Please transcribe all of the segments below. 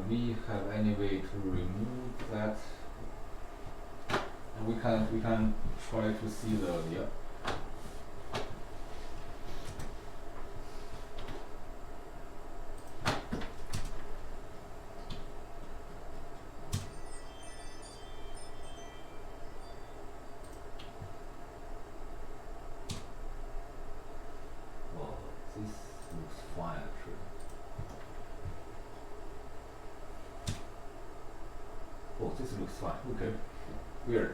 we have any way to remove that? And we can try to see the this looks fine actually. Oh, this looks fine. Okay. Weird.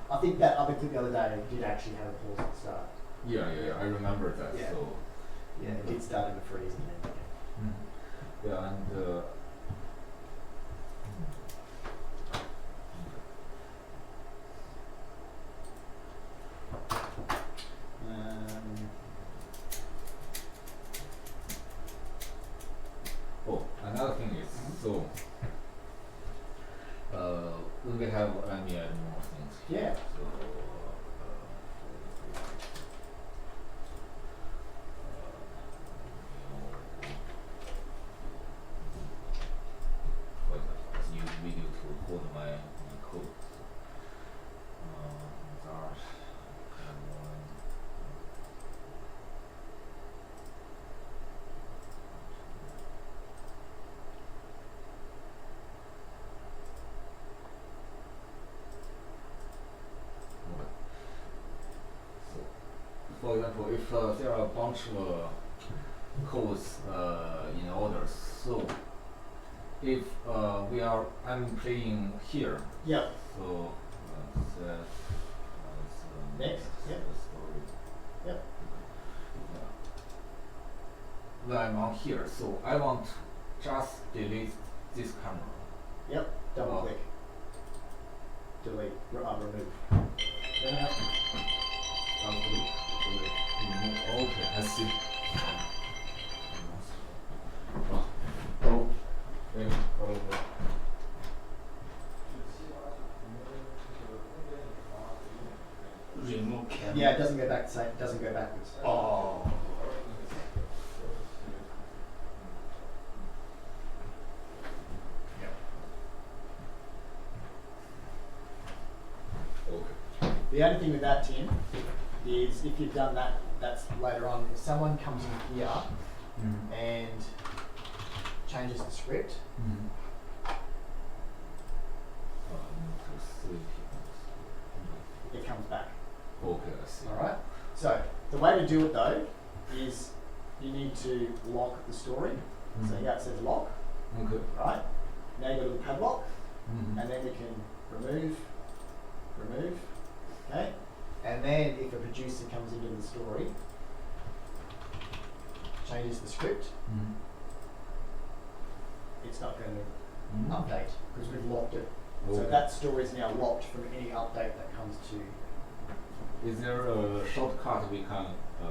I think that other clip the other day did actually have a pause at the start. Yeah, I remember that. Yeah. So Yeah, it did start in a freeze and then. yeah, and oh, another thing is so when we have any more things here. Yeah. So for example, let's use video to record my code. Mozart, so, for example, if there are a bunch of codes in order, so if I'm playing here. Yep. So Next. Yep. Story. Yep. Yeah. When I'm on here, so I want to just delete this camera. Yep. Double click. Delete. Remove. Yeah. Double click. Delete. Okay, I see. Remove camera. Yeah, it doesn't go back the same. It doesn't go backwards. Oh. Okay. The only thing with that, Tim, is if you've done that, that's later on. If someone comes in here and changes the script, it comes back. Okay, I see. All right. So the way to do it though is you need to lock the story. So here it says lock. Okay. Right. Now you go to the padlock, and then we can remove. Okay. And then if a producer comes into the story, changes the script, it's not going to update because we've locked it. Okay. So that story is now locked from any update that comes to. Is there a shortcut we can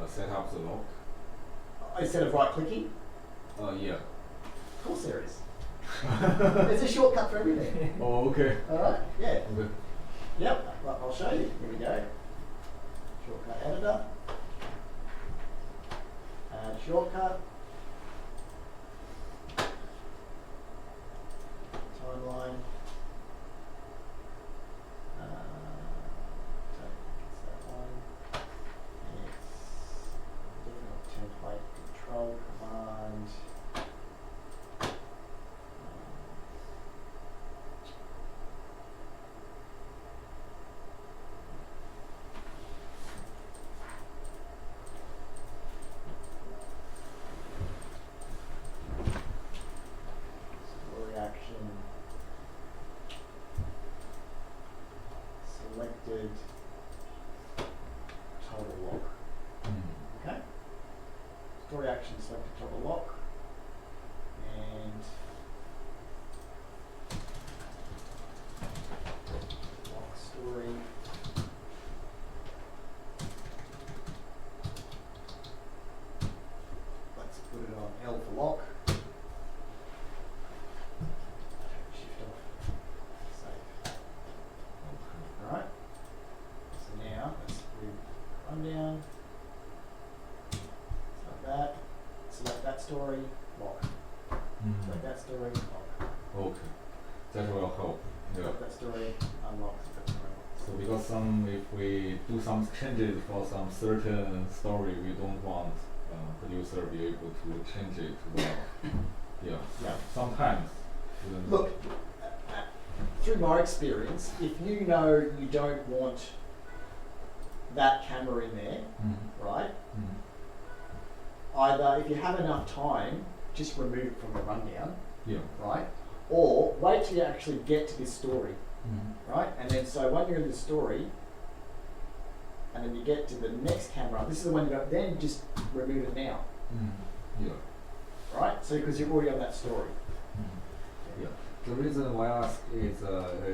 set up the lock? Instead of right clicking? Yeah. Of course there is. There's a shortcut for everything. Oh, okay. Alright, yeah. Okay. Yep, well, I'll show you. Here we go. Shortcut editor. Add shortcut. Timeline. It's that one. It's different template control command. Story action. Selected total lock. Okay. Story action selected total lock. And lock story. Let's put it on L for lock. Shift off. Save. Alright. will help. Yeah. Drop that story, unlock that story. So because if we do some changes for some certain story, we don't want producer be able to change it. Well, yeah. Yeah. Sometimes. Look, through my experience, if you know you don't want that camera in there, right? Either if you have enough time, just remove it from the rundown, Yeah. right? Or wait till you actually get to this story, right? And then so when you're in the story, and then you get to the next camera, this is the one you go, then just remove it now, Yeah. right? So because you're already on that story. Yeah. The reason why I ask is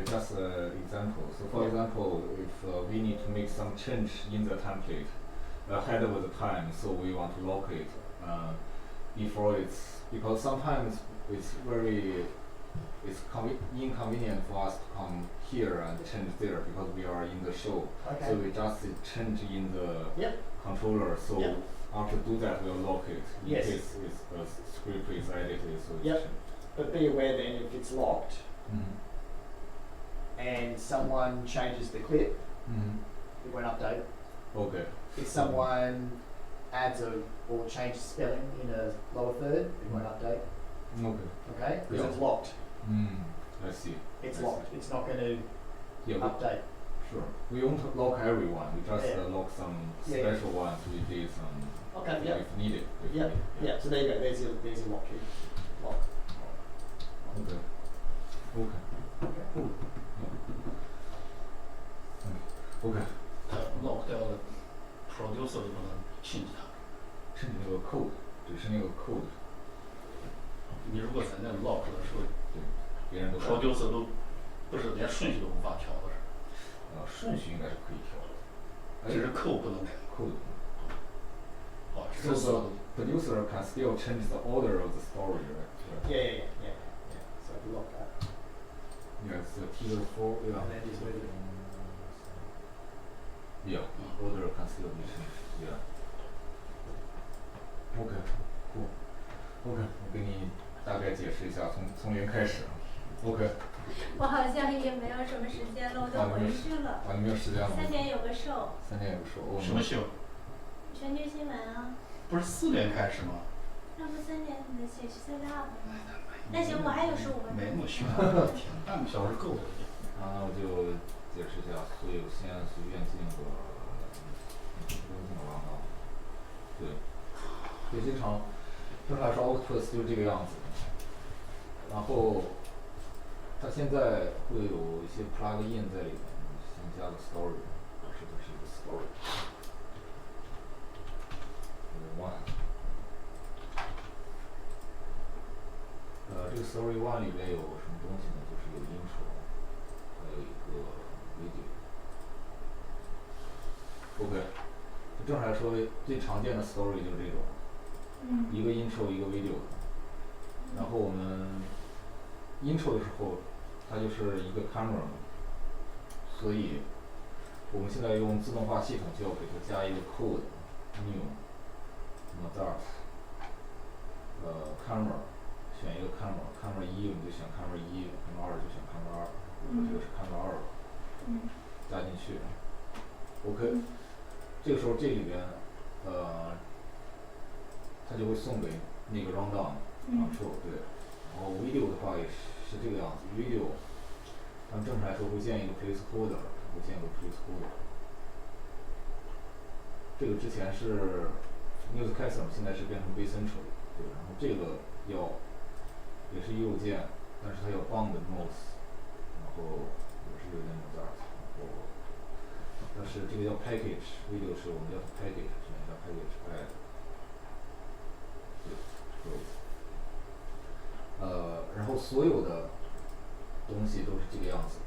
just an example. So for example, if we need to make some change in the template ahead of the time, so we want to lock it before because sometimes it's inconvenient for us to come here and change there because we are in the show. Okay. So we just change in the Yep. controller. So Yep. after do that, we'll lock it in Yes. case the script is edited. So it's Yep. changed. But be aware then if it's locked and someone changes the clip, it won't update. Okay. If someone adds or changes spelling in a lower third, it won't update. Okay. Okay? Because Yeah. it's locked. I see. It's I locked. see. It's not going to Yeah, update. sure. We won't lock everyone. We just Yeah. lock some Yeah. special ones. We did some Okay. Yeah. if needed. If Yeah. needed. Yeah. So there you go. There's your lock key. Lock. Okay. Okay. Okay. Cool. Yeah. Okay. 它 lock 掉了 producer 就不能 change 它。是那个 code，只是那个 code，你如果在那 lock 的时候别人都，producer 都不是连顺序都无法调的，顺序应该是可以调的，只是 code 不能改。 code。哦， So 是 the producer can still change the order of the story, right? Yeah. So if you lock that, Yeah, it's Tidalhost. Yeah. and then just move it. Yeah, order can still be changed. Yeah. Okay, cool. Okay, 我给你大概解释一下，从零开始。Okay. 我好像也没有什么时间了，我都回去了。你没有时间了吗？ 3点有个 show。3点有个 show。什么秀？全球新闻啊。不是4点开始吗？那不3点你的写是 set up 吗？那行，我还有15分钟。没那么悬，半个小时够了。那我就解释一下，所以我先随便进个王道。对，经常来说 Octopus 就是这个样子。然后它现在会有一些 plugin 在里面，先加个 story， 表示它是一个 story。one。这个 story one 里边有什么东西呢？就是有 intro， 还有一个 video。OK， 正常来说最常见的 story 就是这种，一个 intro 一个 video。然后我们 intro 的时候，它就是一个 camera 嘛，所以我们现在用自动化系统就要给它加一个 code new Mozart camera， 选一个 camera 1我们就选 camera 1 camera 2就选 camera 2，比如说这个是 camera 2，加进去 OK， 这个时候这里边它就会送给那个 rundown control 对。然后 video 的话也是这个样子 ，video 咱们正常来说会建一个 placeholder， 会建一个 placeholder。这个之前是 newscaster， 现在是变成 bcentral， 对，然后这个也是右键，但是它要 bound mouse， 然后也是右键 Mozart， 然后但是这个叫 package，video 是我们叫 package， 选一下 package add， 对 close。然后所有的东西都是这个样子，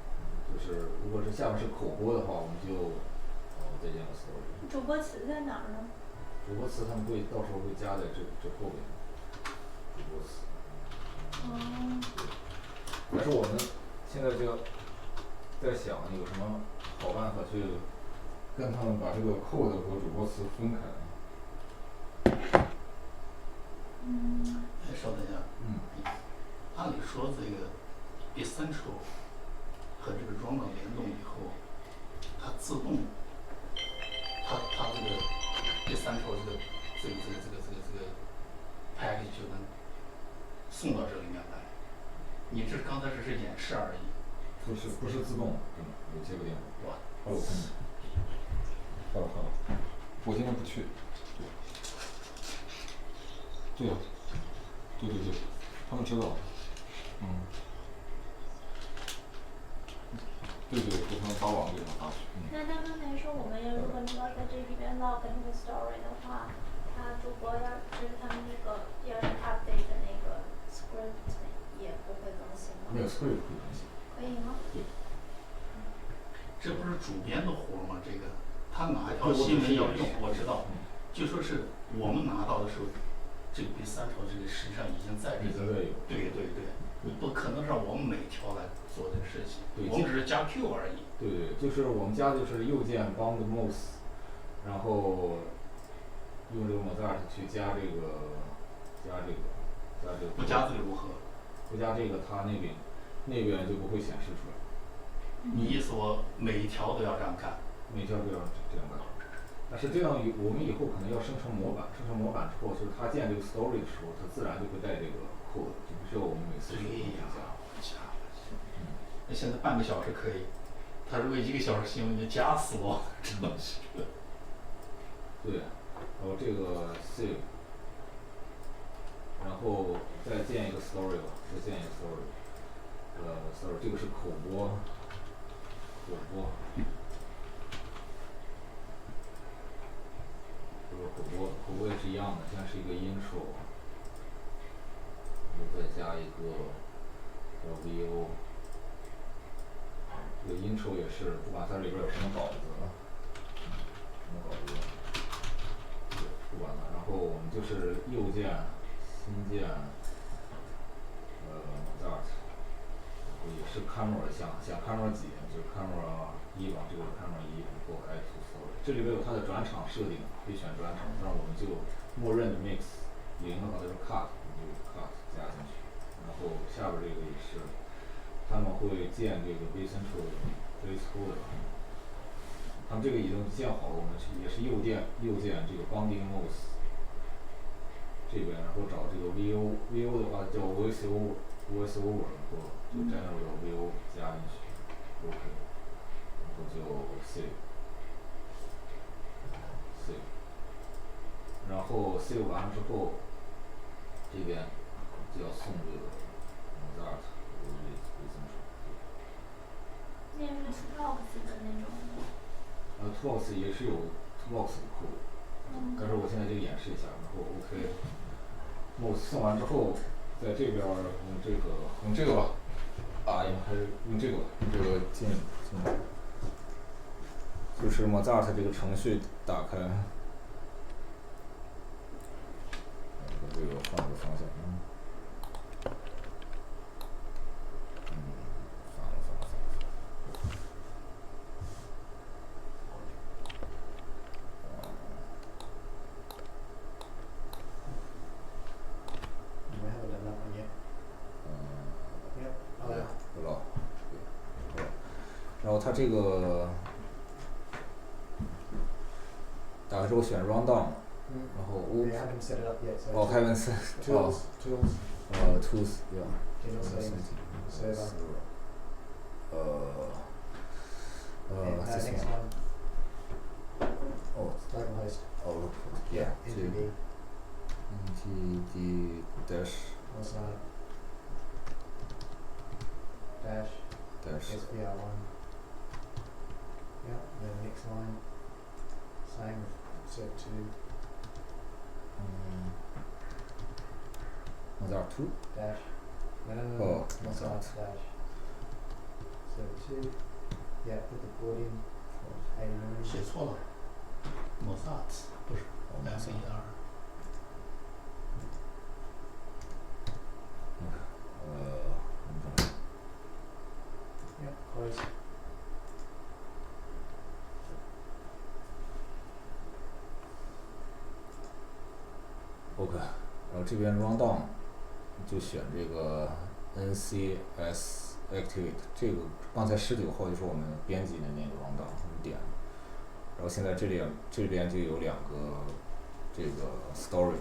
就是如果是下面是口播的话，我们就再建个 story。主播词在哪儿呢？主播词他们会到时候会加在这后边。主播词。但是我们现在就在想有什么好办法去跟他们把这个 code 和主播词分开。稍等一下。按理说这个 essential 和这个 rundown 联动以后，它自动，它这个 essential 这个 package 就能送到这里面来。你这刚才只是演示而已。不是自动的，真的有接个电话。哇，我看见。好了，我今天不去。对呀、对，他们知道。对，给他们发网给他们发去。那他刚才说我们要如果你要在这里边 log 那个 story 的话，他主播要就是他们那个要是 update 的那个 script 也不会更新吗？那个 script 可以更新。可以吗？对。这不是主编的活吗？这个他哪一条新闻要用，我知道。就说是我们拿到的时候，这个第三条这个实际上已经在这个。对，你不可能让我们每条来做这个事情，我们只是加 Q 而已。对，就是我们加就是右键 bound mouse， 然后用这个 Mozart 去加这个。不加这个如何？不加这个，它那边就不会显示出来。你意思我每一条都要这样干？每一条都要这样干。但是这样我们以后可能要生成模板，生成模板之后，就是它建这个 story 的时候，它自然就会带这个 code，就不需要我们每次手动加。那现在半个小时可以，他如果1个小时行，你就加死我，真的是。对，然后这个 save， 然后再建一个 story 吧，story，这个是口播，这个口播也是一样的，现在是一个 intro， 然后再加一个叫 VO， 这个 intro 也是不管它里边有什么稿子，对，不管它，然后我们就是右键新建Mozart， 也是 camera 想 camera 几，就是 camera 1吧，这个 camera 1，然后 add to story， 这里边有它的转场设定，可以选转场，那我们就默认的 mix 0的话就是 cut， 我们就 cut 加进去，然后下边这个也是，他们会建这个 placeholder， 他们这个已经建好了，我们也是右键这个 bounding mouse。这边，然后找这个 VO 的话叫 voice over， 然后就 general VO 加进去 ，OK， 然后就 save， 然后 save 完了之后，这边就要送这个 Mozart 这个 recension。那是 Toolbox 的那种。Toolbox 也是有 Toolbox 的 code，但是我现在就演示一下，然后 OK。送完之后，在这边用这个吧，还是用这个进，就是 Mozart 这个程序打开，这个换个方向，然后它这个打开之后选 rundown， 然后haven't set Tools. Tools, yeah. General settings. Server. This next one. one. Local host. Yeah. NTD. NTD Dash. Mozart. Dash. SVR1. Yep, then next line. Same set to Mozart 2. dash. No. Mozart dash. Set 2. Yeah, put the port in. 89. 写错了 ，Mozart 不是 MER。Yep, close. OK， 然后这边 rundown 就选这个 NCS activate 这个刚才19号就是我们编辑的那个 round down 点，然后现在这边就有2个这个 story，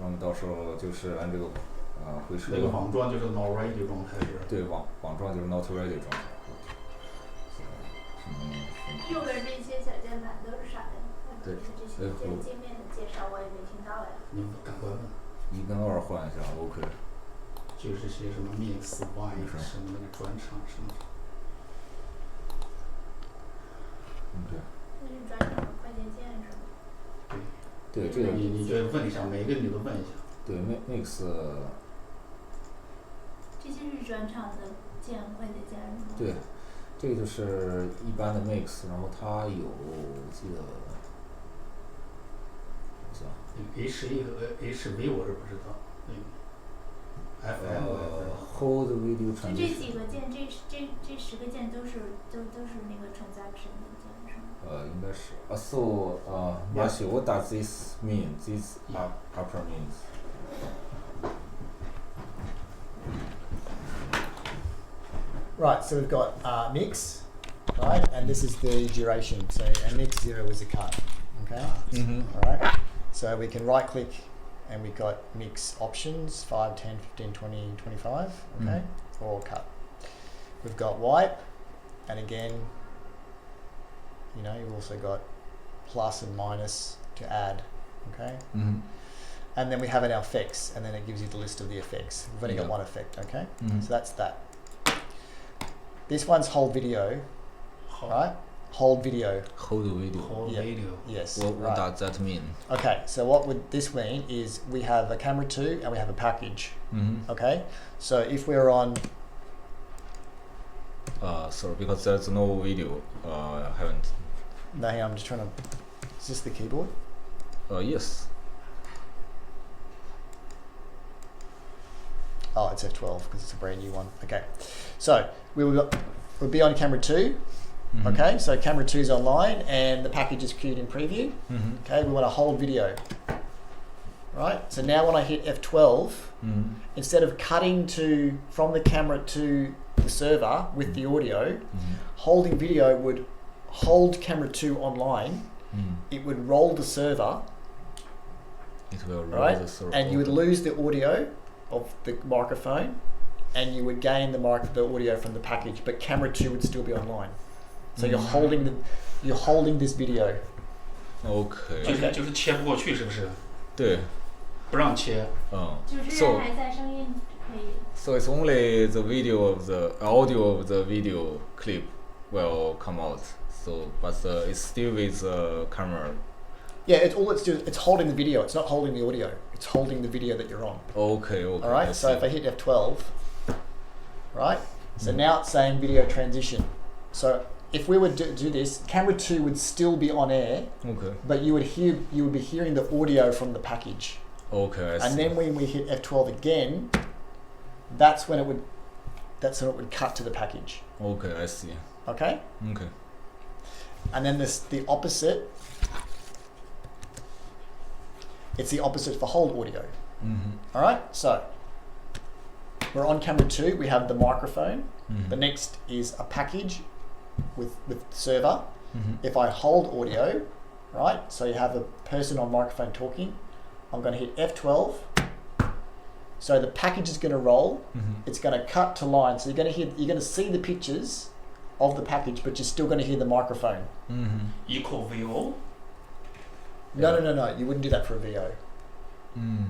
然后到时候就是按这个回车。那个网状就是 not ready 状态是。对，网状就是 not ready 状态。右边这些小键盘都是啥呀？对，这些界面的介绍我也没听到呀。你赶快问。1跟2换一下 ，OK。就是些什么 mix y 什么那个转场什么。对。那是转场的快捷键是吗？对，这个你就问一下，每个你都问一下。对 mix。这些是转场的键，快捷键是吗？对，这个就是一般的 mix， 然后它有我记得。HA 和HV 我是不知道，FM 我也不知道。Hold video transition。就这几个键，这10个键都是那个 transaction 的键是吗？应该是。So Matthew, what does this mean? This upper means. Right, so we've got mix, right, and this is the duration. So and mix 0 is a cut. Okay. All right. So we can right click and we've got mix options 5, 10, 15, 20, 25, okay, or cut. We've got wipe, and again, you know, you've also got plus and minus to add, okay. And then we have our effects, and then it gives you the list of the effects. We've only got one effect, okay. So that's that. This one's hold video, right? Hold video. Hold video. Hold video. Yes. What does that mean? Okay, so what would this mean is we have a camera 2 and we have a package. Okay, so if we're on. Sorry, because there's no video. I haven't. No, hang on, I'm just trying to. Is this the keyboard? Yes. Oh, it's F12 because it's a brand new one. Okay, so we'll be on camera 2. Okay, so camera 2 is online and the package is queued in preview. Okay, we want to hold video. Right, so now when I hit F12, instead of cutting from the camera to the server with the audio, holding video would hold camera 2 online. It would roll the server. It will roll right? the server. And you would lose the audio of the microphone, and you would gain the audio from the package, but camera 2 would still be online. So you're holding this video. Okay. 就是切不过去，是不是？对。不让切。就是还在声音可以。So it's only the audio of the video clip will come out. So, but it's still with the camera. Yeah, it's holding the video. It's not holding the audio. It's holding the video that you're on. Okay. All right. So if I hit F12, right? So now it's saying video transition. So if we would do this, camera 2 would still be on air. Okay. But you would be hearing the audio from the package. Okay. I see. And then when we hit F12 again, that's when it would cut to the package. Okay, I see. Okay. Okay. And then the opposite. It's the opposite for hold audio. All right. So we're on camera 2. We have the microphone. The next is a package with server. If I hold audio, right? So you have a person on microphone talking. I'm going to hit F12. So the package is going to roll. It's going to cut to line. So you're going to see the pictures of the package, but you're still going to hear the microphone. Equal VO? No. You wouldn't do that for a VO.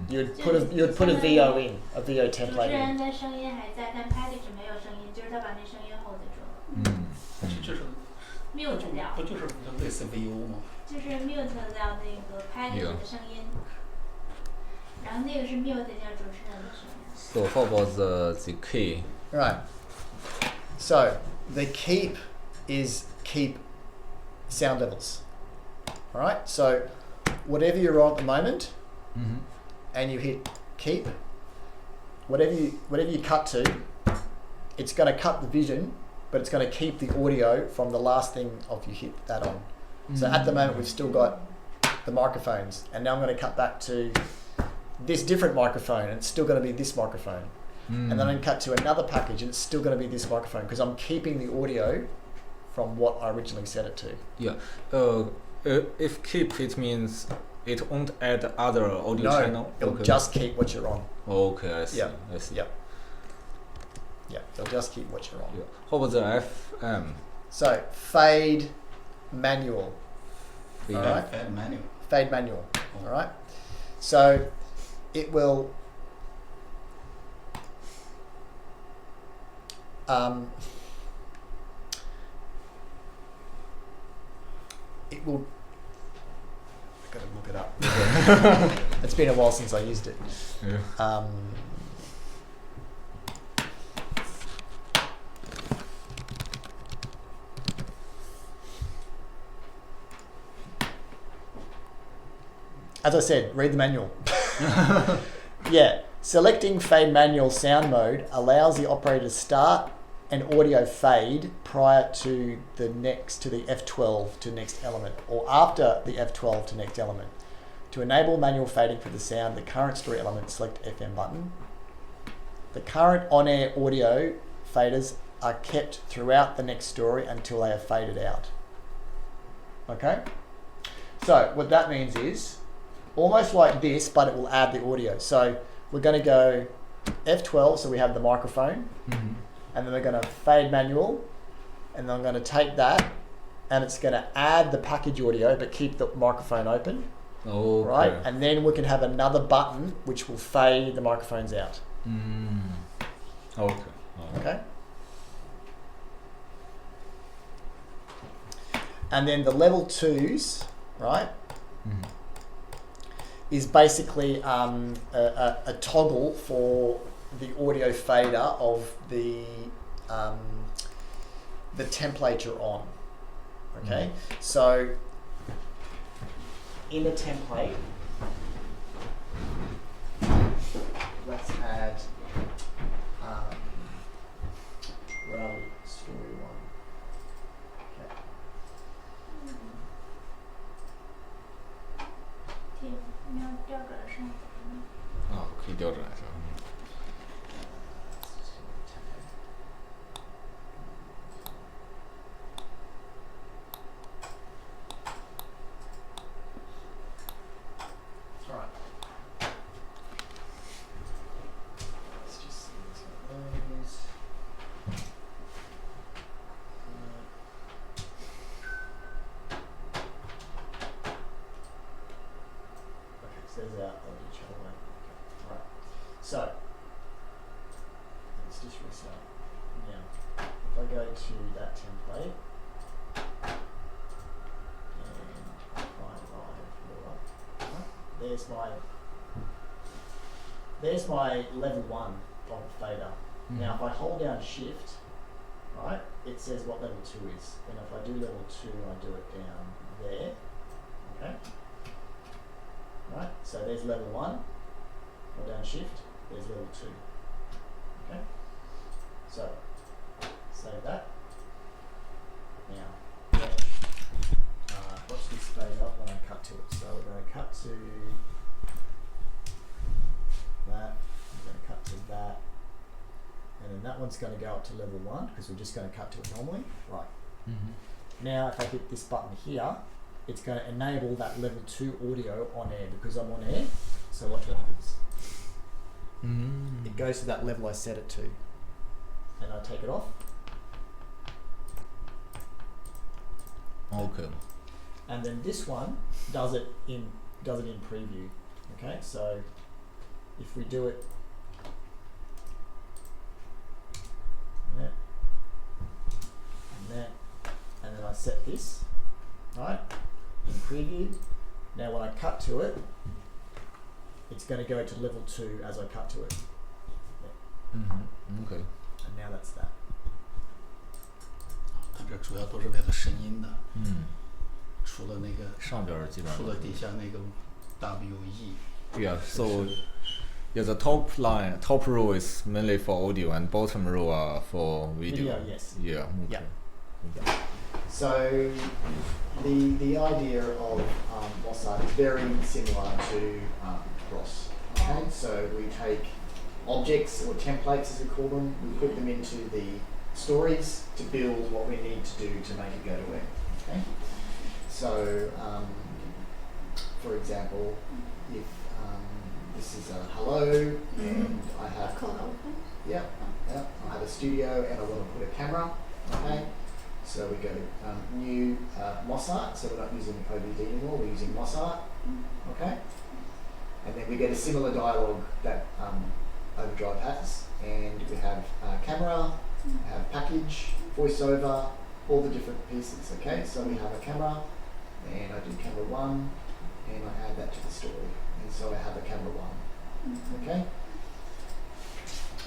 You'd put a VO in, a VO template. 主持人的声音还在，但 package 没有声音，就是他把那声音 hold 住了。就是 mute 掉。不就是类似 VO 吗？就是 mute 掉那个 package 的声音，然后那个是 mute 掉主持人的声音。So how about the key? Right. So the keep is keep sound levels. All right. So whatever you're on at the moment, and you hit keep, whatever you cut to, it's going to cut the vision, but it's going to keep the audio from the last thing of you hit that on. So at the moment we've still got the microphones, and now I'm going to cut back to this different microphone, and it's still going to be this microphone. and then I can cut to another package, and it's still going to be this microphone because I'm keeping the audio from what I originally set it to. Yeah. If keep, it means it won't add other audio channel? It'll just keep what you're on. Okay, I see. Yeah. I see. Yep. Yeah, it'll just keep what you're on. Yeah. How about the FM? So, fade manual. Fade. Alright. Fade manual. Fade manual. Alright. So, it will I've got to look it up. It's been a while since I used it. Yeah. As I said, read the manual. Yeah, selecting fade manual sound mode allows the operator to start an audio fade prior to the F12 to next element, or after the F12 to next element. To enable manual fading for the sound, the current story element, select FM button. The current on-air audio faders are kept throughout the next story until they are faded out. Okay? So what that means is, almost like this, but it will add the audio. So we're going to go F12, so we have the microphone, and then we're going to fade manual, and then I'm going to take that, and it's going to add the package audio, but keep the microphone open. Okay. Right? And then we can have another button which will fade the microphones out. Okay. Okay? And then the level 2s, right, is basically a toggle for the audio fader of the template you're on. Okay, so in the template, let's add where are we? Story 1. Okay. 你要调转上可以调转是吧？ So, let's just restart. Now, if I go to that template and find live, there's my level 1 of the fader. Now, if I hold down shift, right, it says what level 2 is. And if I do level 2, I do it down there. Okay. Right, so there's level 1. Hold down shift. There's level 2. Okay? So, save that. Now, watch this fade up when I cut to it. So we're going to cut to that. We're going to cut to that. And then that one's going to go up to level 1 because we're just going to cut to it normally. Right. Now, if I hit this button here, it's going to enable that level 2 audio on air because I'm on air. So watch what happens. It goes to that level I set it to, and I take it off. Okay. And then this one does it in preview. Okay, so if we do it, and then I set this right in preview. Now when I cut to it, it's going to go to level 2 as I cut to it. Okay. And now that's that. 它这主要都是为了声音的。除了那个上边基本上。除了底下那个 WE。Yeah. So, yeah, the top row is mainly for audio, and bottom row are for video. Video, yes. Yeah. Okay. Yeah. So the idea of Mossart is very similar to Ross. Okay, so we take objects or templates, as we call them. We put them into the stories to build what we need to do to make it go to web. Okay. So, for example, if this is a hello, and I have I have a studio and I want to put a camera. Okay. So we go new Mossart. So we're not using OBD anymore. We're using Mossart. Okay. And then we get a similar dialogue that Overdrive has, and we have camera, have package, voiceover, all the different pieces. Okay, so we have a camera, and I do camera 1, and I add that to the story, and so I have a camera 1. Okay,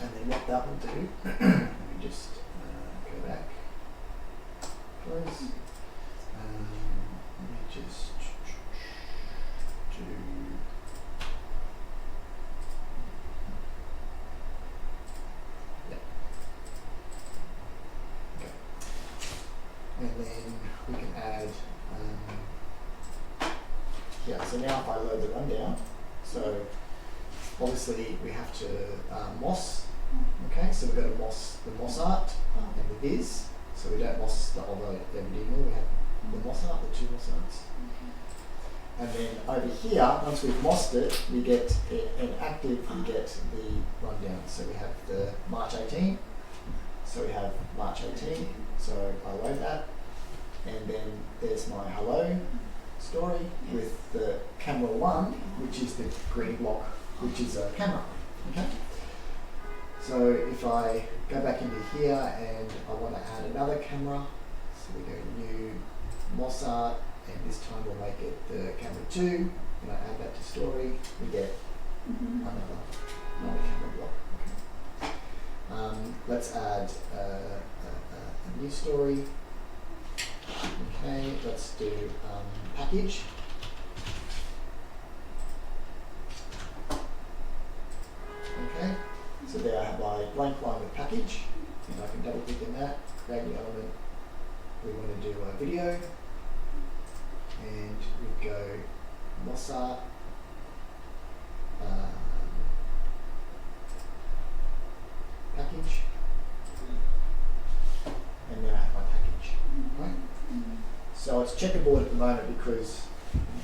and then what that will do, let me just go back, close. Let me just do. And then we can add, so now if I load the rundown, so obviously we have to moss, okay, so we've got to moss the Mossart and the viz, so we don't moss the other anymore, we have the Mossart, the 2 Mossarts. And then over here, once we've mossed it, we get an active, we get the rundown. So we have the March 18, so we have March 18, so I load that, and then there's my hello story with the camera 1, which is the green block, which is a camera. Okay. So if I go back into here and I want to add another camera, so we go new Mossart, and this time we'll make it the camera 2, and I add that to story, we get another camera block. Okay. Let's add a new story. Okay, let's do package. Okay, so there I have my blank line with package, and I can double click in that, create the element. We want to do a video, and we go Mossart. Package, and now I have my package, right? So it's checkerboard at the moment because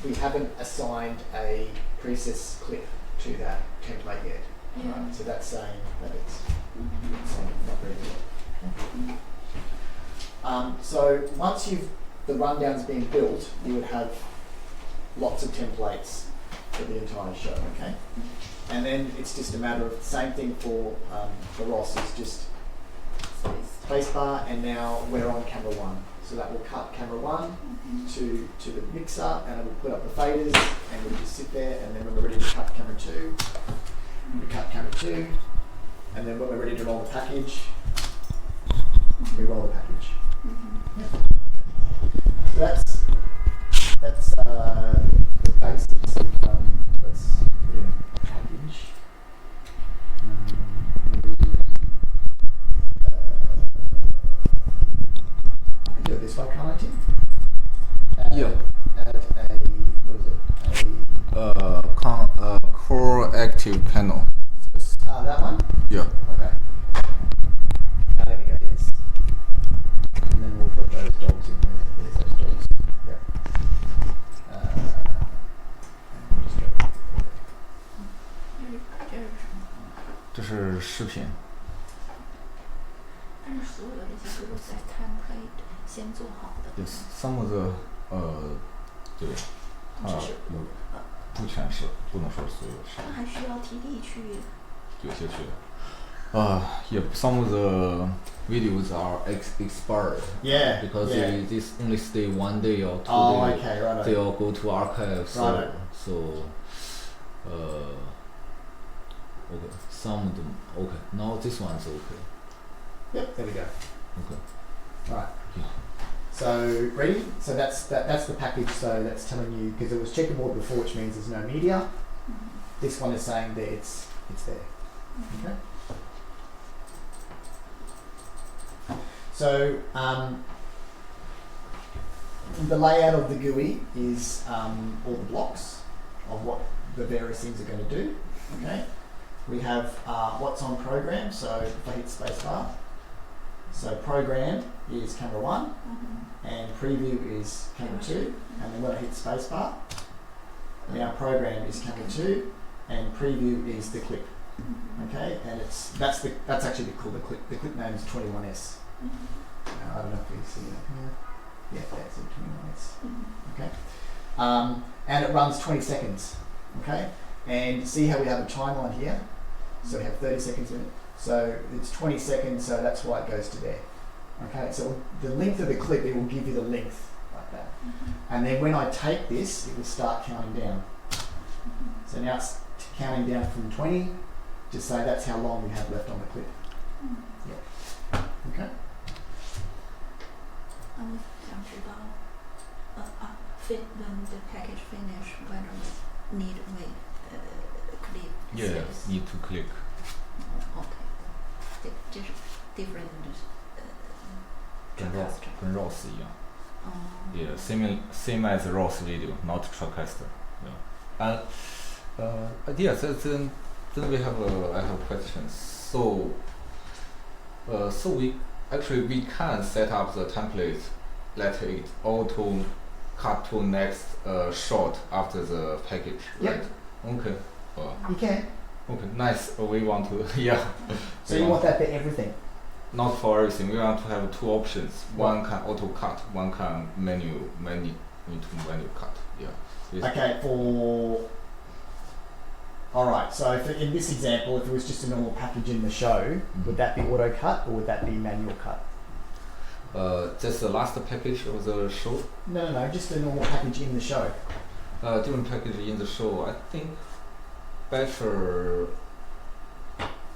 we haven't assigned a pre-sys clip to that template yet, right? So that's saying that it's not ready yet. So once the rundown's been built, you would have lots of templates for the entire show, okay? And then it's just a matter of, same thing for Ross, is just spacebar, and now we're on camera 1. So that will cut camera 1 to the mixer, and it will put up the faders, and we'll just sit there, and then when we're ready to cut camera 2, we cut camera 2, and then when we're ready to roll the package, we roll the package. So that's the basics of, let's put in a package. I can do it this way, can't I, Tim? Add a, what is it? core active panel. That one? Yeah. Okay. There we go, yes. And then we'll put those dogs in there. There's those dogs. Yep. And we'll just go. 这是视频。但是所有的这些都是在 template 先做好的。Yes, some of the 对，它有不全是，不能说所有是。那还需要 TD 去。有些去的。Yeah, some of the videos are expired. Yeah. Because they only stay 1 day or 2 days. Okay, right. They all go to archive. So, okay, some of them. Okay, now this one's okay. Yep, there we go. Okay. Right. Yeah. So ready? So that's the package. So that's telling you, because it was checkerboard before, which means there's no media. This one is saying that it's there. Okay. So the layout of the GUI is all the blocks of what the various things are going to do. Okay. we have what's on program. So if I hit spacebar, so program is camera 1, and preview is camera 2, and then when I hit spacebar, now program is camera 2, and preview is the clip. Okay, and that's actually called the clip. The clip name is 21S. I don't know if you see that here. Yeah, that's it, 21S. Okay, and it runs 20 seconds. Okay, and see how we have a timeline here. So we have 30 seconds in it. So it's 20 seconds, so that's why it goes to there. Okay, so the length of the clip, it will give you the length like that. And then when I take this, it will start counting down. So now it's counting down from 20 to say that's how long we have left on the clip. Yeah. Okay. 想知道 when the package finish, whether we need wait click. Yeah, need to click. Okay. Just different. 跟 ROS 一样。Yeah, same as ROS video, not Trackcaster. Yeah. And yes, then we have I have questions. So we can set up the template, let it auto cut to next shot after the package, right? Yep. Okay. You can. Okay, nice. We want to, yeah. So you want that for everything? Not for everything. We want to have two options. One can auto cut, one can manual cut. Yeah. Okay, alright, so in this example, if it was just a normal package in the show, would that be auto cut or would that be manual cut? Just the last package of the show? No, just a normal package in the show. Different package in the show, I think better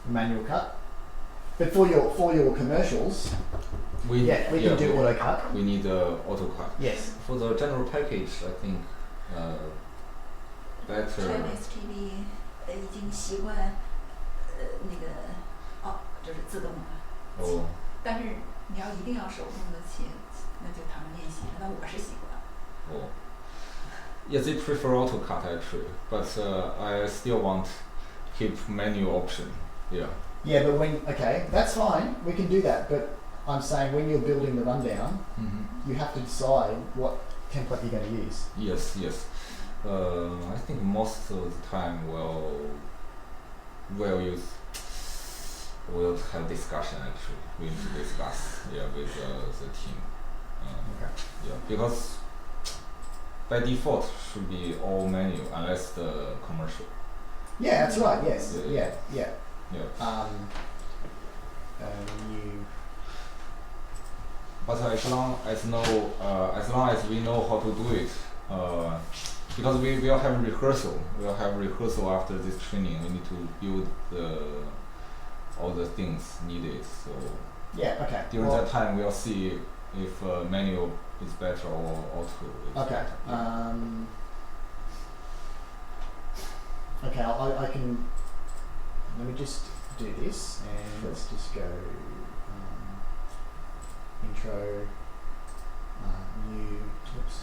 manual cut. But for your commercials, we can do auto cut. We need auto cut. Yes. For the general package, I think better. Chinese TV 已经习惯那个就是自动了。哦。但是你要一定要手动的切，那就他们练习。那我是习惯。哦。Yeah, they prefer auto cut actually, but I still want keep manual option. Yeah. Yeah, but that's fine. We can do that. But I'm saying when you're building the rundown, you have to decide what template you're going to use. Yes. I think most of the time we'll have discussion actually. We need to discuss with the team. Okay. Yeah, because by default should be all manual unless the commercial. Yeah, that's right. Yes. Yeah. Yeah. But as long as we know how to do it, because we will have rehearsal. We'll have rehearsal after this training. We need to build all the things needed. So okay. During that time, we'll see if manual is better or auto. Okay. Okay. I can. Let me just do this, and let's just go intro, new. Oops.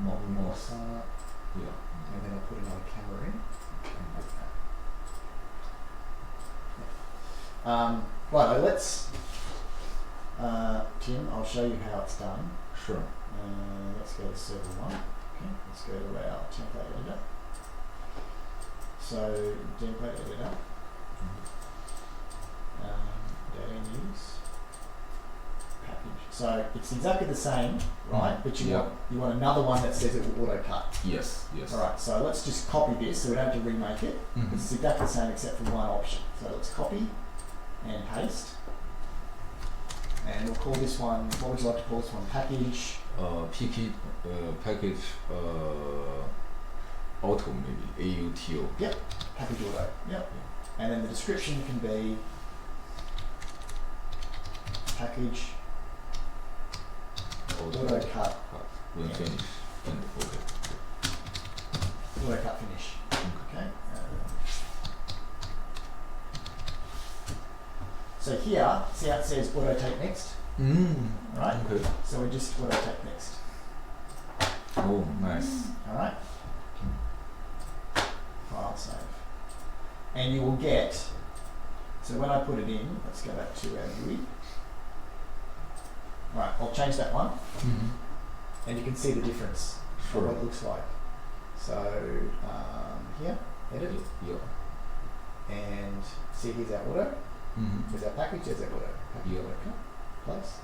Mossart. Yeah. And then I'll put another camera in. Right, let's, Tim, I'll show you how it's done. Sure. Let's go to server 1. Okay, let's go to our template editor. So, template editor, data news, package. So it's exactly the same, right? But you want another one that says it will auto cut. Yes. Alright, so let's just copy this so we don't have to remake it. It's exactly the same except for one option. So let's copy and paste. And we'll call this one, what would you like to call this one? Package? Package auto maybe, AUTO. Yep, package auto, yep. And then the description can be package auto cut. When finish. And auto cut finish. Okay. So here, see how it says auto take next? Right? Okay. So we just auto take next. Oh, nice. Alright. file save. And you will get, so when I put it in, let's go back to our GUI. Right, I'll change that one, and you can see the difference of what it looks like. So here, edit, and see here's our auto, here's our package, there's our auto, package, auto, place.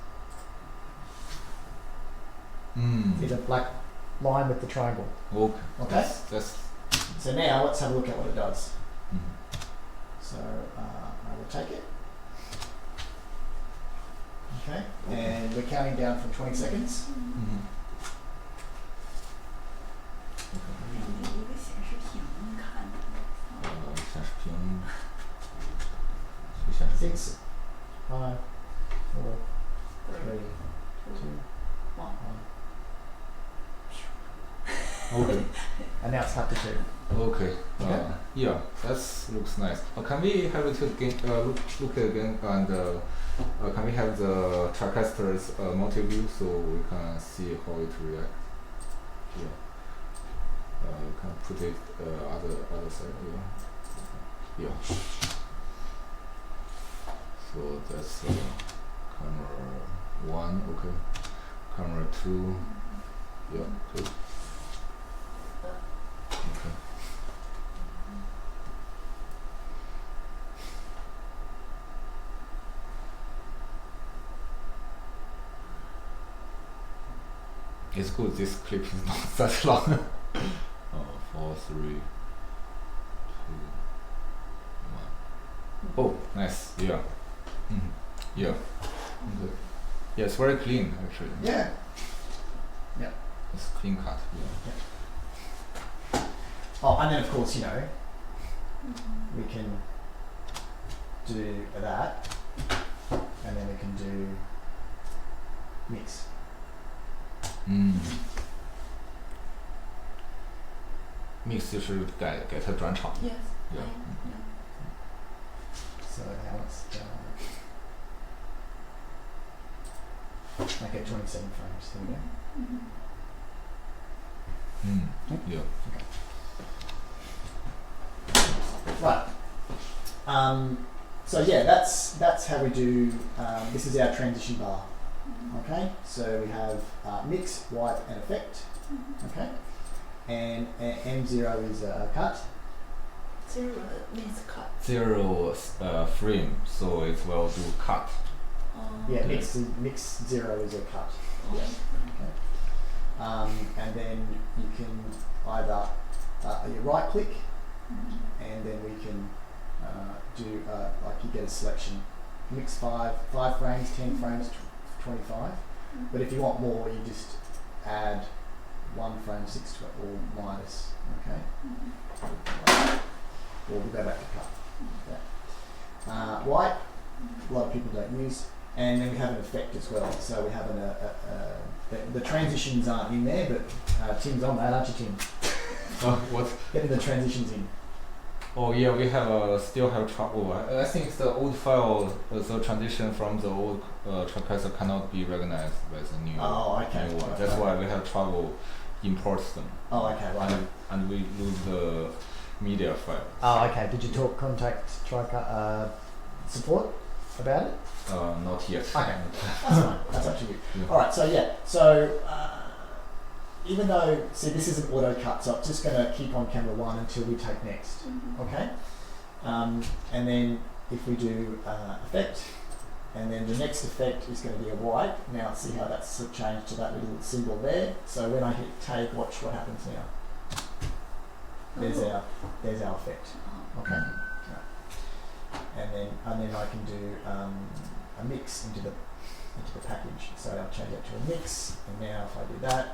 See the black line with the triangle. Okay. Okay. That's So now let's have a look at what it does. So I will take it. Okay, and we're counting down from 20 seconds. 一个显示屏看的。显示屏，谁显示屏 6, 5, 4, 3, 2, 1. Okay. And now it's chapter 2. Okay. Okay. Yeah, that looks nice. Can we have it again? Look again, and can we have the TriCaster's multi-view so we can see how it reacts? Yeah. You can put it other side. Yeah. Yeah. So that's camera 1. Okay. Camera 2. Yeah. 2. Okay. It's good. This clip is not that long. 4, 3, 2, 1. Oh, nice. Yeah. Yeah. Okay. Yeah, it's very clean actually. Yeah. It's clean cut. Yeah. Oh, and then of course, you know, we can do that, and then we can do mix. Mix 就是改它转场。 Yes. Yeah. So now it's okay, 27 frames. Here we go. Yeah. Right. So yeah, that's how we do. This is our transition bar. Okay. So we have mix, wipe, and effect. Okay. And M0 is cut. 0 means cut. 0 frame, so it will do cut. Yeah, mix 0 is a cut. Yeah. Okay. And then you can either you right click, and then we can do like you get a selection. Mix 5 frames, 10 frames, 25. But if you want more, you just add 1 frame, 6 to it, or minus. Okay. Or we'll go back to cut. Okay. Wipe, a lot of people don't use, and then we have an effect as well. So we have the transitions aren't in there, but Tim's on that, aren't you, Tim? What? Getting the transitions in. Oh yeah, we have still have trouble. I think it's the old file, the transition from the old TriCaster cannot be recognized by the new, okay. new one. Right, That's right. why we have trouble import them. Oh, okay, right. And we lose the media file. Oh, okay. Did you contact support about it? Not yet. Okay, that's fine. That's up to you. Yeah. All right. So yeah. So even though, see, this is an auto cut, so it's just going to keep on camera 1 until we take next. Okay. And then if we do effect, and then the next effect is going to be a wipe. Now see how that's changed to that little symbol there. So when I hit take, watch what happens now. There's our effect. Okay. And then I can do a mix into the package. So I'll change that to a mix, and now if I do that,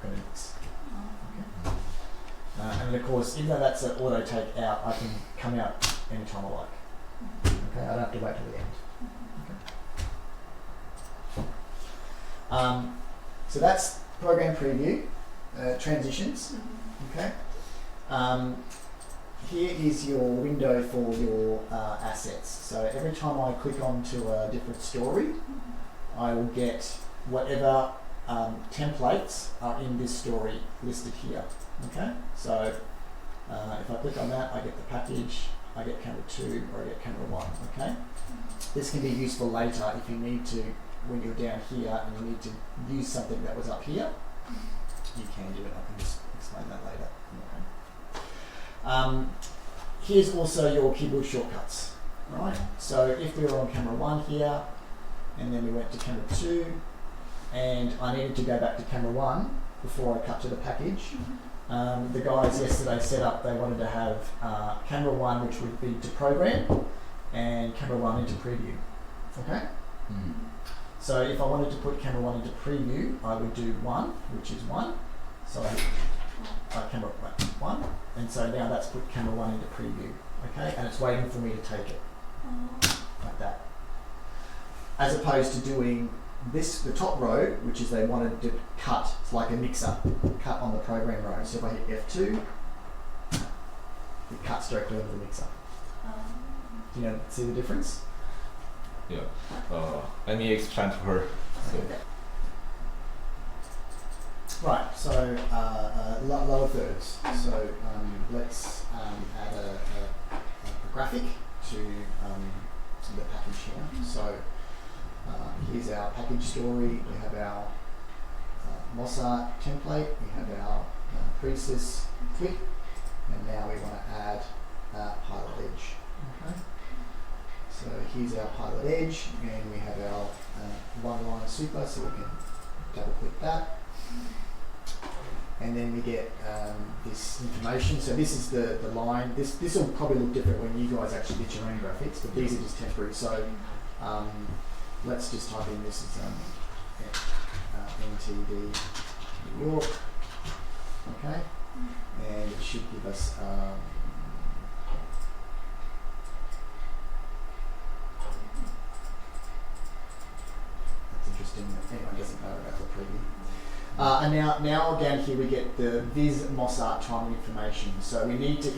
I'm going to mix. Okay. And then of course, even though that's an auto take out, I can come out anytime I like. Okay, I don't have to wait till the end. Okay. So that's program preview, transitions. Okay. Here is your window for your assets. So every time I click onto a different story, I will get whatever templates are in this story listed here. Okay, so If I click on that, I get the package, I get camera 2, or I get camera 1, okay? This can be useful later if you need to, when you're down here and you need to use something that was up here, you can do it. I can just explain that later. Okay. Here's also your keyboard shortcuts, right? So if we were on camera 1 here, and then we went to camera 2, and I needed to go back to camera 1 before I cut to the package. The guys yesterday set up, they wanted to have camera 1, which would be to program, and camera 1 into preview. Okay? So if I wanted to put camera 1 into preview, I would do 1, which is 1. So camera 1, and so now that's put camera 1 into preview. Okay? And it's waiting for me to take it. Like that. As opposed to doing this, the top row, which is they wanted to cut, it's like a mixer, cut on the program row. So if I hit F2, it cuts directly over the mixer. Do you see the difference? Yeah. Let me explain to her. Right, so lower thirds. So let's add a graphic to the package here. So here's our package story. We have our Mossart template. We have our pre-sys clip, and now we want to add pilot edge. Okay. So here's our pilot edge, and we have our one-line super, so we can double-click that. And then we get this information. So this is the line. This will probably look different when you guys actually get your own graphics, but these are just temporary. So let's just type in this as NTD New York. Okay, and it should give us. Interesting. Anyone doesn't know about the preview. And now down here we get the Viz Mossart timing information. So we need to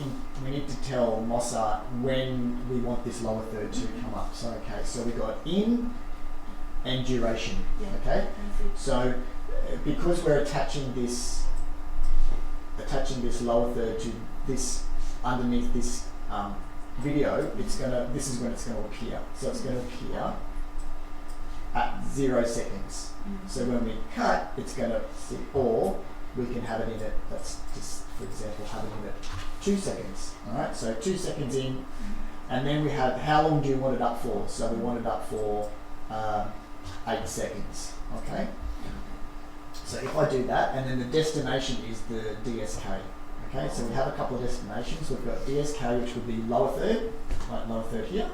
tell Mossart when we want this lower third to come up. So okay, so we got in and duration. Okay, so because we're attaching this lower third to this underneath this video, this is when it's gonna appear. So it's gonna appear at 0 seconds. So when we cut, it's going to sit, or we can have it in at, let's just, for example, have it in at 2 seconds. All right, so 2 seconds in, and then we have, how long do you want it up for? So we want it up for 8 seconds, okay? So if I do that, and then the destination is the DSK, okay? So we have a couple of destinations. We've got DSK, which would be lower third, like lower third here.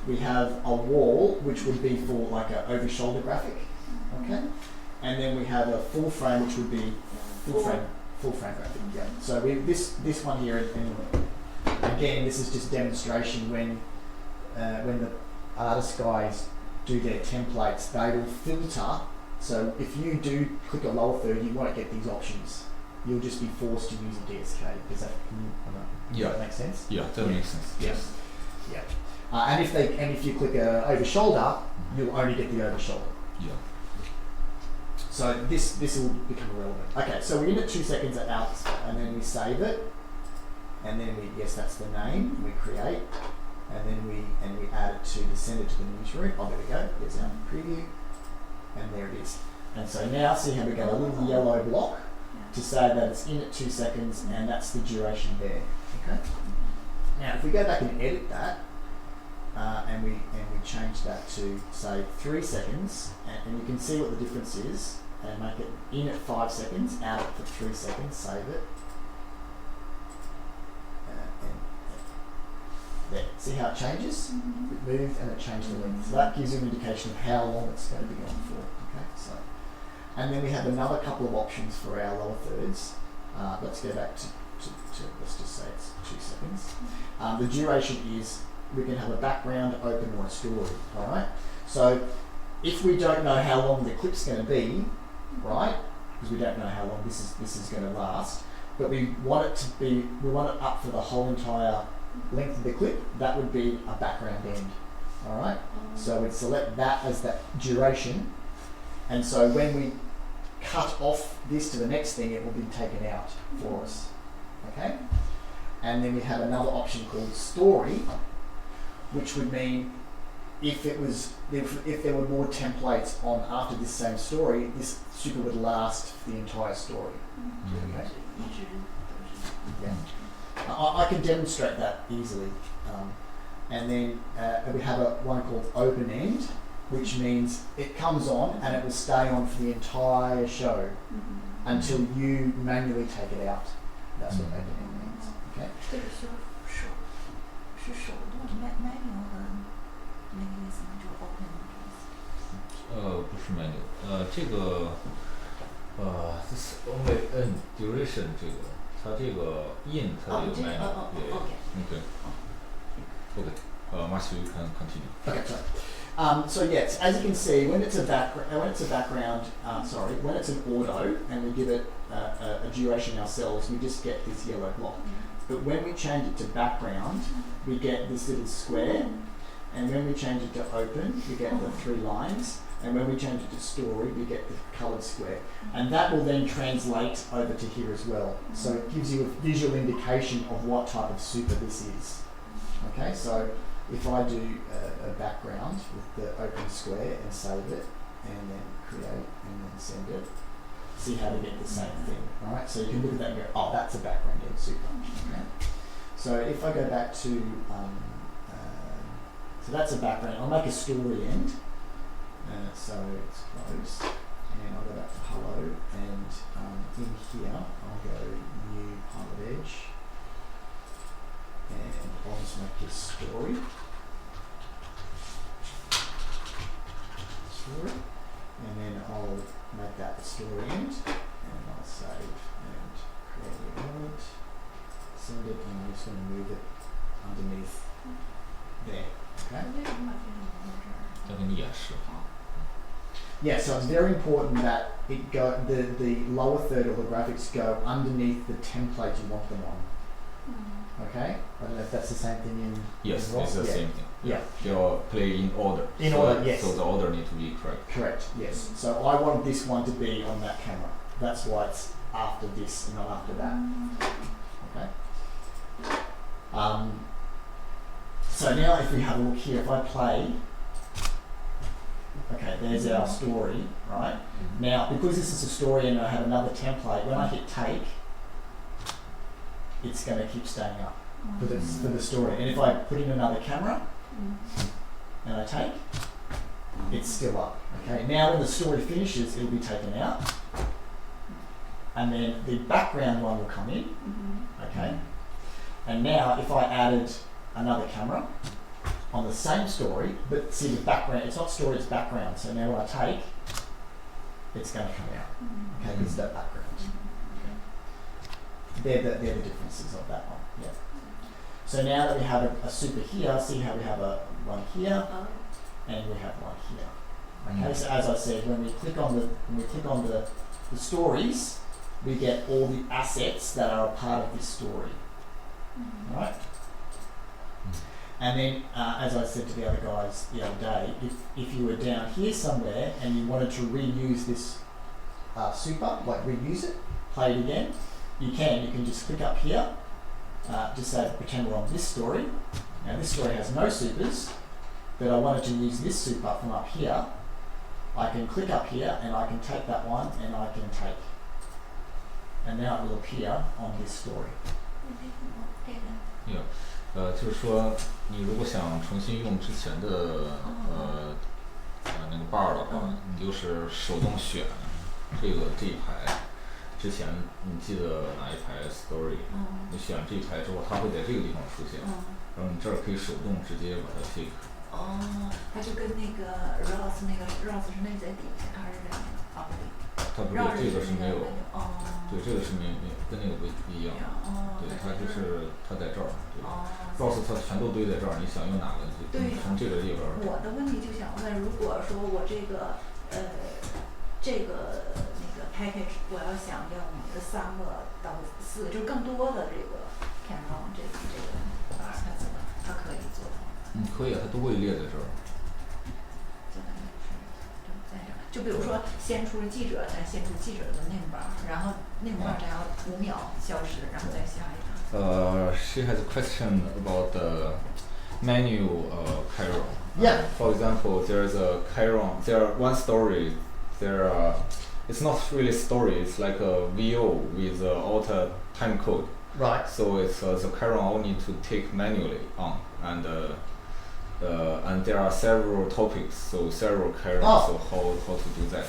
We have a wall, which would be for like an over-shoulder graphic, okay? And then we have a full frame, which would be full frame graphic. Yeah. So this one here, and again, this is just demonstration when the artist guys do their templates, they will filter. So if you do click a lower third, you won't get these options. You'll just be forced to use a DSK. Does that make sense? Yeah, that makes sense. Yes. Yeah. And if you click over shoulder, you'll only get the over shoulder. Yeah. So this will become irrelevant. Okay, so we're in at 2 seconds at out, and then we save it, and then that's the name we create, and then we add it to send it to the newsroom. Oh, there we go. There's our preview, and there it is. And so now see how we got a little yellow block to say that it's in at 2 seconds, and that's the duration there. Okay. Now if we go back and edit that. And we change that to say 3 seconds, and you can see what the difference is, and make it in at 5 seconds, out at for 3 seconds, save it, and there. See how it changes? It moved and it changed the length. So that gives you an indication of how long it's going to be on for. Okay, so and then we have another couple of options for our lower thirds. Let's go back to let's just say it's 2 seconds. The duration is. We can have a background, open, or a story, all right? So if we don't know how long the clip's going to be, right, because we don't know how long this is going to last, but we want it up for the whole entire length of the clip, that would be a background end, all right? So we'd select that as that duration, and so when we cut off this to the next thing, it will be taken out for us, Okay? And then we have another option called story, which would mean if there were more templates on after this same story, this super would last for the entire story. Okay? Yeah. I can demonstrate that easily. And then we have one called open end, which means it comes on and it will stay on for the entire show until you manually take it out. That's what open end means. Okay? 这个是手动 manual 的那个意思吗？就是 open 的意思。不是 manual，这个this only n duration 这个，它这个 in 它有 manual， 对 ，OK，Marshall you can continue. Okay, sorry. So yes, as you can see, when it's a background, when it's an auto and we give it a duration ourselves, we just get this yellow block. But when we change it to background, we get this little square, and when we change it to open, we get the 3 lines, and when we change it to story, we get the coloured square. And that will then translate over to here as well. So it gives you a visual indication of what type of super this is. Okay, so if I do a background with the open square and save it, and then create and then send it, see how to get the same thing, right? So you can look at that and go, oh, that's a background end super. Okay? So if I go back to, so that's a background, I'll make a story end, so it's closed, and I'll go back to hello, and in here I'll go new pilot edge, and I'll just make this story, and then I'll make that the story end, and I'll save and create a element, send it, and I'm just going to move it underneath there. Okay? Yeah, so it's very important that the lower third of the graphics go underneath the template you want them on. Okay? I don't know if that's the same thing in Yes, it's the same thing. Yeah. They'll play in order. In order, yes. So the order needs to be correct. Correct, yes. So I want this one to be on that camera. That's why it's after this and not after that. Okay? So now if we have a look here, if I play, okay, there's our story, right? Now, because this is a story and I have another template, when I hit take, it's going to keep staying up for the story. And if I put in another camera and I take, it's still up. Okay, now when the story finishes, it'll be taken out. And then the background one will come in. Okay, and now if I added another camera on the same story, but see the background, it's not story, it's background. So now when I take, it's going to come out. Okay, because that background. Okay. They're the differences of that one. Yeah. So now that we have a super here, see how we have one here, and we have one here. Okay, so as I said, when we click on the stories, we get all the assets that are a part of this story. Right? And then, as I said to the other guys the other day, if you were down here somewhere and you wanted to reuse this super, like reuse it, play it again, you can just click up here, just say, pretend we're on this story. Now this story has no supers, but I wanted to use this super from up here. I can click up here and I can take that one and I can take. And now it will appear on this story. Yeah. 就是说，你如果想重新用之前的那个 bar 的话，你就是手动选这一排，之前你记得哪一排 story，你选这一排之后，它会在这个地方出现，然后你这儿可以手动直接把它 tick。它就跟那个 Ross 是那在底下，还是这样的？不对。它不对，这个是没有，对，这个是没跟那个不一样，对，它就是它在这儿，对 ，Ross 它全都堆在这儿，你想用哪个就从这个列表。我的问题就想问，如果说我这个那个 package 我要想用3个到4个，就是更多的这个 camera 这个它可以做到吗？可以啊，它都会列在这儿。就比如说先出记者，再先出记者的 name bar， 然后 name bar 只要5秒消失，然后再下一个。She has a question about the menu chiron. Yeah. For example, there's a chiron. There one story. It's not really story. It's like a VO with alter time code. Right. So it's the chiron all need to take manually on, and there are several topics. So several chirons. Oh. So how to do that?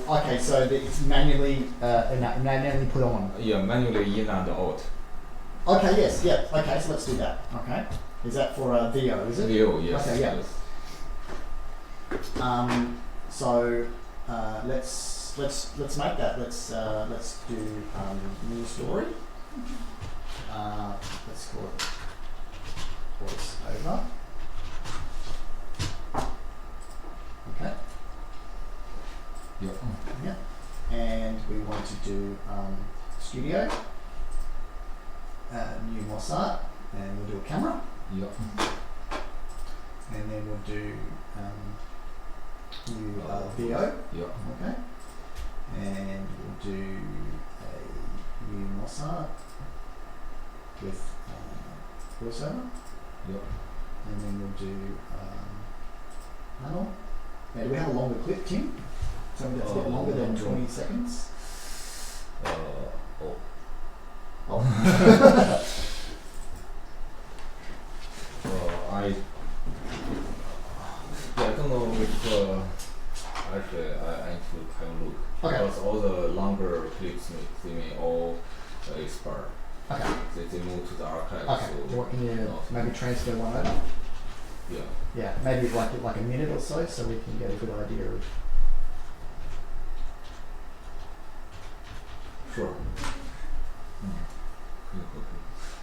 Okay, so it's manually manually put on. Yeah, manually in and out. Okay. Yes. Yeah. Okay. So let's do that. Okay. Is that for a VO? Is it? VO, yes. Okay. Yeah. Yes. So let's make that. Let's do new story. Let's call it voice over. Okay. Yeah. Yeah. And we want to do studio. New Mossart, and we'll do a camera. Yeah. And then we'll do new VO. Yeah. Okay. And we'll do a new Mossart with voiceover. Yeah. And then we'll do panel. Now, do we have a longer clip, Tim? Something that's a bit longer than 20 seconds? Oh. I don't know if actually I need to have a look. Okay. Because all the longer clips they may all expire. Okay. They move to the archive. Okay. So Do you want me to maybe transfer one over? Yeah. Yeah, maybe like a minute or so we can get a good idea of. Sure.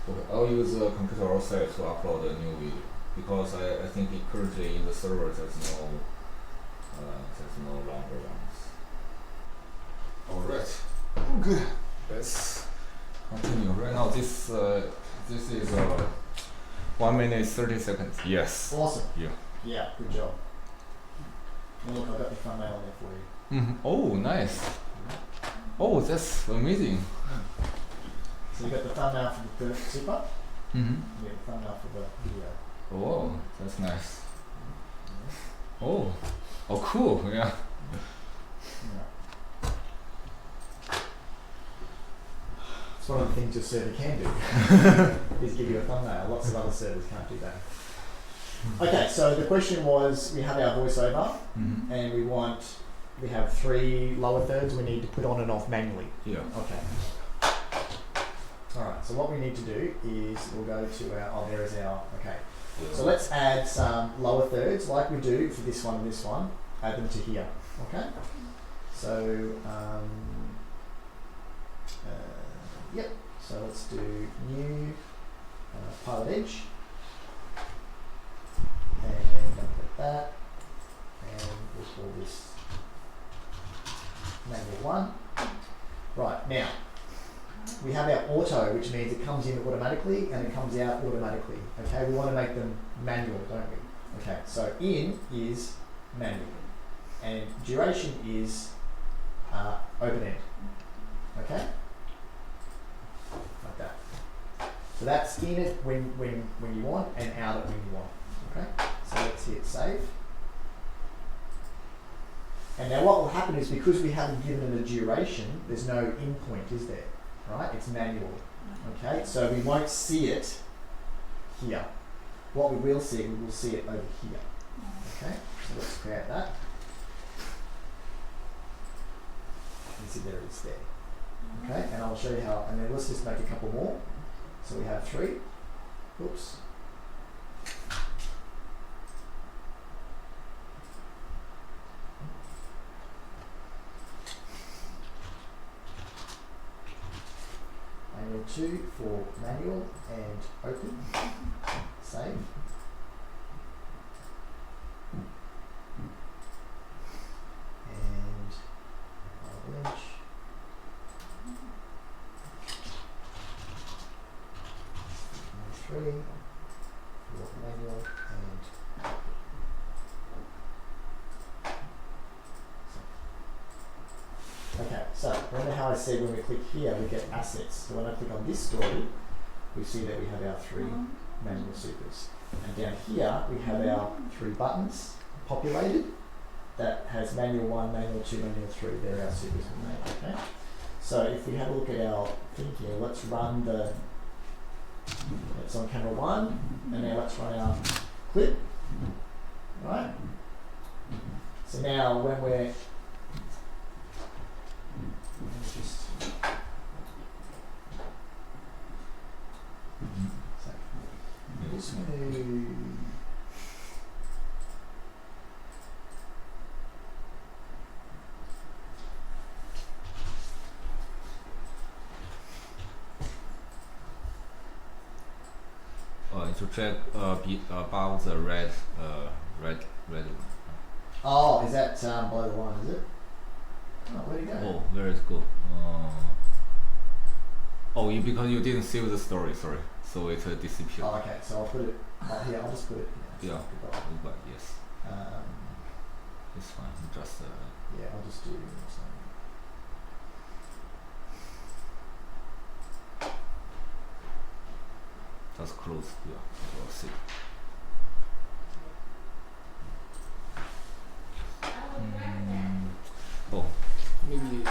Okay, I'll use the computer outside to upload a new video because I think currently in the server there's no longer ones. Alright. Okay. Let's continue. Right now this is 1 minute 30 seconds. Yes. Awesome. Yeah. Yeah, good job. And look, I've got the thumbnail there for you. Oh, nice. Oh, that's amazing. So you got the thumbnail for the first super. Mm-hmm. Yeah, the thumbnail for the video. Oh, that's nice. Oh, cool. Yeah. Yeah. It's one of the things your server can do is give you a thumbnail. Lots of other servers can't do that. Okay, so the question was, we have our voiceover and we have 3 lower thirds we need to put on and off manually. Yeah. Okay. Alright, so what we need to do is we'll go to our, there is our, okay. So let's add some lower thirds like we do for this one and this one, add them to here, okay? So, yep, so let's do new pilot edge, and like that, and we'll call this manual 1. Right, now, we have our auto, which means it comes in automatically and it comes out automatically. Okay, we want to make them manual, don't we? Okay, so in is manual, and duration is open end. Okay, like that. So that's in it when you want and out it when you want. Okay, so let's hit save. And now what will happen is because we haven't given it a duration, there's no in point, is there? Right, it's manual. Okay, so we won't see it here. What we will see it over here. Okay, so let's create that. You see there it is there. Okay, and I'll show you how, and then let's just make a couple more. So we have 3. Oops. Manual 2 for manual and open. Save. And I'll lynch. Manual 3 for manual and open. So remember how I said when we click here we get assets. So when I click on this story, we see that we have our 3 manual supers. And down here we have our 3 buttons populated. That has manual 1, manual 2, manual 3. They're our supers we made. Okay. So if we have a look at our thing here, let's run the. It's on camera 1, and now let's run our clip. Right. So now when we're this way. To check above the red. Oh, is that below the line, is it? Oh, where'd it go? Oh, where it go? Oh, because you didn't save the story, sorry. So it disappeared. Oh, okay, so I'll put it here, I'll just put it here. Yeah, So yes. It's fine, just yeah, I'll just do something. just close, yeah, we'll see. Oh, maybe here.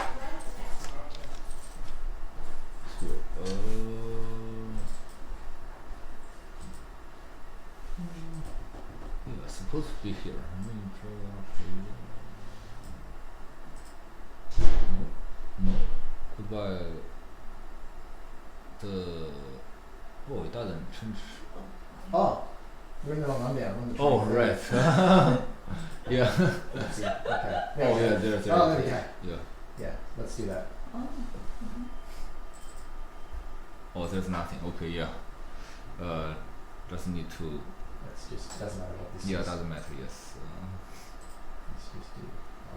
Yeah, supposed to be here. No. Goodbye. Oh, it doesn't change. Oh, we're in the wrong one down. Oh, right. Yeah. That's it. Okay. Oh, yeah, there. Oh, there we go. Yeah. Yeah, let's do that. Oh, there's nothing. Okay, yeah. Just need to. That's just doesn't matter what this Yeah, is. doesn't matter. Yes.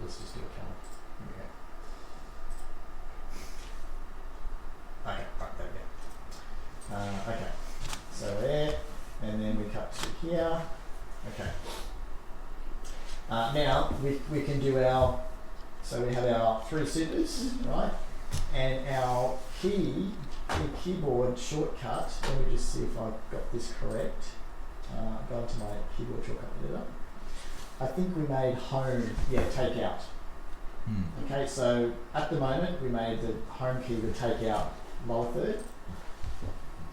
Let's just do a count. Okay, right, there we go. Okay, so there, and then we cut to here. Okay. Now we can do our. So we have our 3 supers, right? And our keyboard shortcut. Let me just see if I got this correct. Go into my keyboard shortcut editor. I think we made home, take out. Okay, so at the moment we made the home key to take out lower third.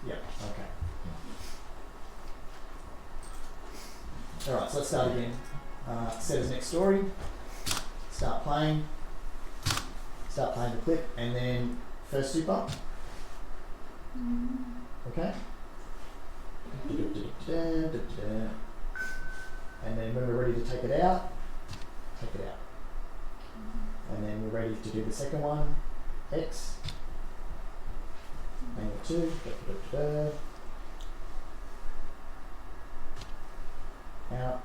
Yeah, okay. Alright, so let's start again. Set as next story. Start playing the clip, and then first super. Okay. And then when we're ready to take it out, take it out. And then we're ready to do the second one, X. Angle 2. Out.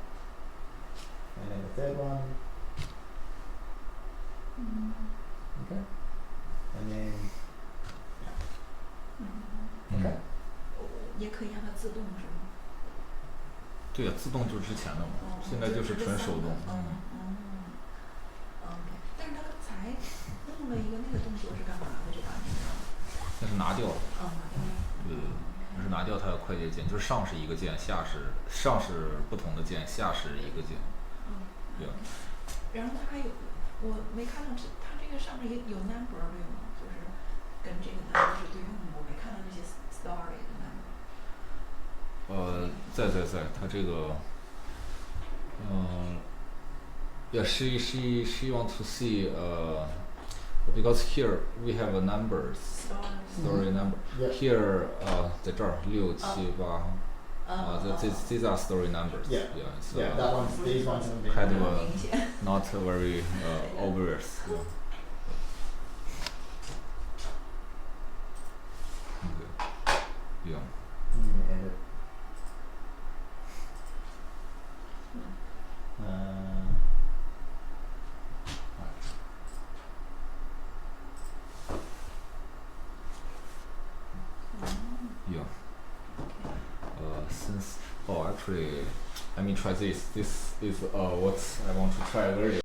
And then the third one. Okay. And then okay. 也可以让它自动是吗？对呀，自动就是之前的嘛，现在就是纯手动。OK， 但是他刚才弄了一个那个动作是干嘛的？这把那个？那是拿掉了。拿掉了。那是拿掉它的快捷键，就是上是一个键，下是不同的键，下是一个键。对。然后它还有，我没看到它这个上面也有 number 对吗？就是跟这个 number 是对应的，我没看到这些 story 的 number。在，它这个，yeah, she want to see, because here we have a numbers, story number. Here, 在这儿6、7、8，these are story numbers. Yeah, so, yeah, that one, these ones are big. kind of not very obvious. Okay. Yeah. Edit. Yeah. Actually, let me try this. This is what I want to try earlier.